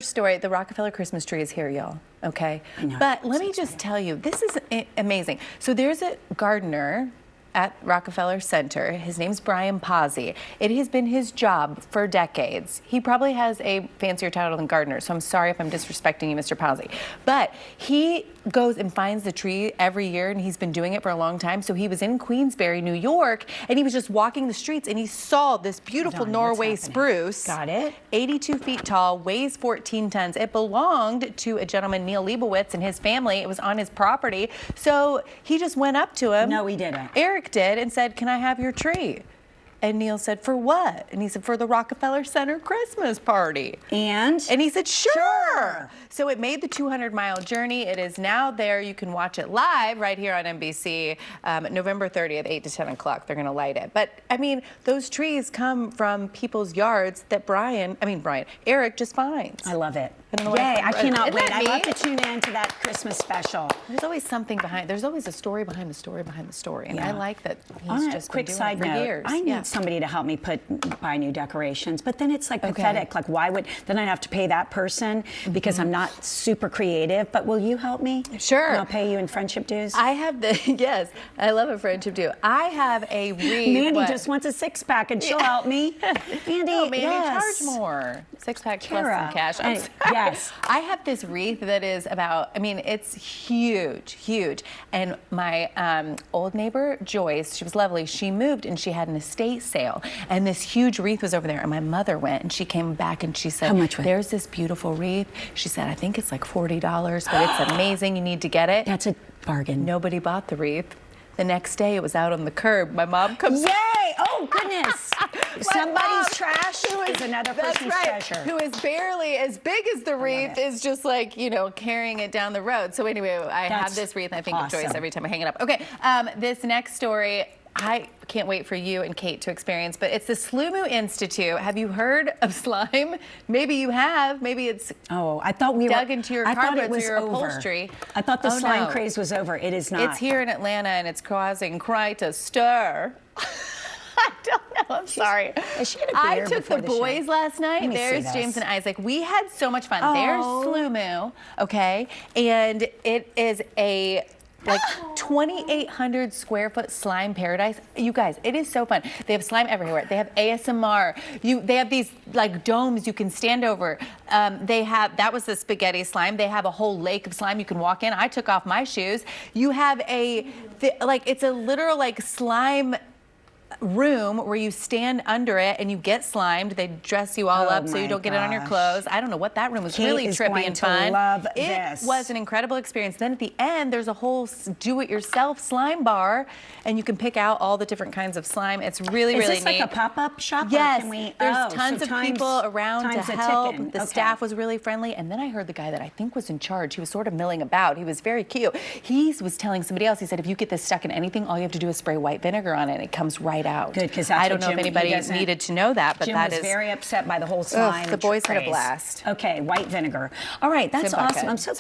Story, the Rockefeller Christmas tree is here, y'all. Okay, but let me just tell you, this is amazing. So there's a gardener at Rockefeller Center. His name's Brian Pazzi. It has been his job for decades. He probably has a fancier title than gardener, so I'm sorry if I'm disrespecting you, Mr. Pazzi. But he goes and finds the tree every year, and he's been doing it for a long time. So he was in Queensbury, New York, and he was just walking the streets, and he saw this beautiful Norway spruce. Got it. 82 feet tall, weighs 14 tons. It belonged to a gentleman, Neil Leibowitz, and his family. It was on his property. So he just went up to him. No, he didn't. Eric did, and said, "Can I have your tree?" And Neil said, "For what?" And he said, "For the Rockefeller Center Christmas party." And he said, sure. So it made the 200-mile journey. It is now there. You can watch it live right here on NBC, November 30th, 8 to 10 o'clock. They're going to light it. But, I mean, those trees come from people's yards that Eric just finds. I love it. Yay, I cannot wait. I love to tune in to that Christmas special. There's always something behind. There's always a story behind the story behind the story. And I like that he's just been doing it for years. I need somebody to help me buy new decorations, but then it's like pathetic. Like, why would, then I'd have to pay that person because I'm not super creative, but will you help me? Sure. And I'll pay you in friendship dues? I have yes, I love a friendship due. I have a wreath. Mandy just wants a six-pack and she'll help me. Mandy, no, Mandy, charge more. Six-pack plus some cash. Yes. I have this wreath that is about, I mean, it's huge, huge. And my old neighbor, Joyce, she was lovely. She moved and she had an estate sale. And this huge wreath was over there. And my mother went and she came back and she said, "How much was it?" "There's this beautiful wreath." She said, "I think it's like $40, but it's amazing. You need to get it." That's a bargain. Nobody bought the wreath. The next day, it was out on the curb. My mom comes. Yay! Oh, goodness. Somebody's trash is another person's treasure. Who is barely as big as the wreath is just like, you know, carrying it down the road. So anyway, I have this wreath. I think of Joyce every time I hang it up. Okay, this next story, I can't wait for you and Kate to experience, but it's the Slumu Institute. Have you heard of slime? Maybe you have. Maybe it's I thought we dug into your carpets or your upholstery. I thought the slime craze was over. It is not. It's here in Atlanta, and it's causing quite a stir. I don't know. I'm sorry. Is she gonna be here took the boys last night. There's James and Isaac. We had so much fun. There's Slumu, okay? And it is a like 2,800 square foot slime paradise. You guys, it is so fun. They have slime everywhere. They have ASMR. They have these like domes you can stand over. That was the spaghetti slime. They have a whole lake of slime you can walk in. I took off my shoes. You have it's a literal like slime room where you stand under it and you get slimed. They dress you all up so you don't get it on your clothes. I don't know what that room was. Really trippy and fun. It was an incredible experience. Then at the end, there's a whole do-it-yourself slime bar, and you can pick out all the different kinds of slime. It's really, really neat. Is this like a pop-up shop? Yes. There's tons of people around to help. The staff was really friendly. And then I heard the guy that I think was in charge. He was sort of milling about. He was very cute. He was telling somebody else, he said, if you get this stuck in anything, all you have to do is spray white vinegar on it, and it comes right out. Good, because I don't know if anybody needed to know that, but Jim was very upset by the whole slime. The boys had a blast. Okay, white vinegar. All right, that's awesome. I'm so glad.